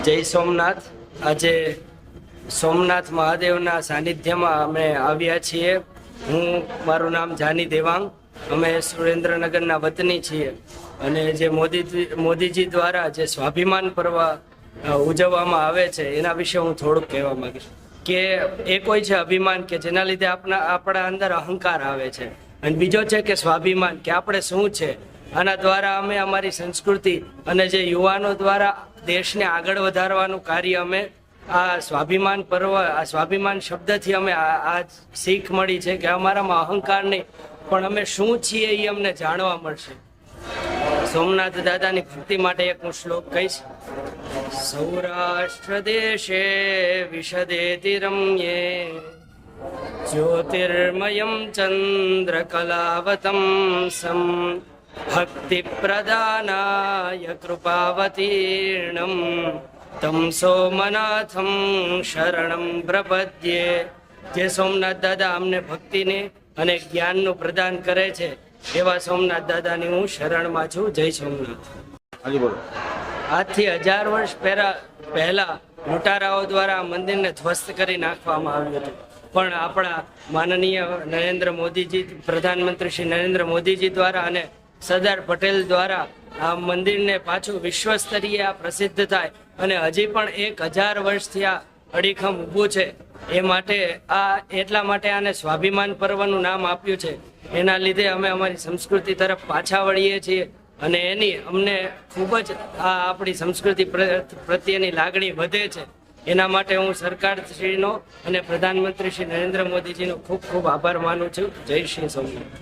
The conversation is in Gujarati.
જય સોમનાથ। આજે સોમનાથ મહાદેવના સાનિધ્યમાં અમે આવ્યા છીએ। હું મારું નામ જાની દેવાંગ, અમે સુરેન્દ્રનગરના વતની છીએ અને જે મોદીજી દ્વારા જે સ્વાભિમાન પર્વ ઉજવવામાં આવે છે એના વિશે હું થોડુંક કહેવા માંગીશ કે એ કોઈ છે અભિમાન કે જેના લીધે આપણા અંદર અહંકાર આવે છે, અને બીજો છે કે સ્વાભિમાન કે આપણે શું છે। આના દ્વારા અમે અમારી સંસ્કૃતિ અને જે યુવાનો દ્વારા દેશને આગળ વધારવાનું કાર્ય અમે આ સ્વાભિમાન પર્વ, આ સ્વાભિમાન શબ્દથી અમે આ શીખ મળી છે કે અમારામાં અહંકાર નહીં પણ અમે શું છીએ એ અમને જાણવા મળશે। સોમનાથ દાદાની ભક્તિ માટે એક હું શ્લોક કહીશ। સૌરાષ્ટ્ર દેશે વિશદેતિ રમ્યે જ્યોતિર્મયમ ચંદ્ર કલાવતમ સમ ભક્તિ પ્રદાનાય કૃપાવતીર્ણમ તમ સોમનાથમ શરણમ પ્રપદ્યે। જે સોમનાથ દાદા અમને ભક્તિને અને જ્ઞાનનું પ્રદાન કરે છે એવા સોમનાથ દાદાની હું શરણમાં છું। જય સોમનાથ। આજથી 1000 વર્ષ પહેલા લૂંટારાઓ દ્વારા આ મંદિરને ધ્વસ્ત કરી નાખવામાં આવ્યું હતું, પણ આપણા માનનીય નરેન્દ્ર મોદીજી, પ્રધાનમંત્રી શ્રી નરેન્દ્ર મોદીજી દ્વારા અને સરદાર પટેલ દ્વારા આ મંદિરને પાછું વિશ્વ સ્તરીય આ પ્રસિદ્ધ થાય અને હજી પણ 1000 વર્ષથી આ અડીખમ ઊભું છે એ માટે એટલા માટે આને સ્વાભિમાન પર્વનું નામ આપ્યું છે। એના લીધે અમે અમારી સંસ્કૃતિ તરફ પાછા વળીએ છીએ અને એની અમને ખૂબ જ આપણી સંસ્કૃતિ પ્રત્યેની લાગણી વધે છે। એના માટે હું સરકારશ્રીનો અને પ્રધાનમંત્રી શ્રી નરેન્દ્ર મોદીજીનો ખૂબ ખૂબ આભાર માનું છું। જય શ્રી સોમનાથ।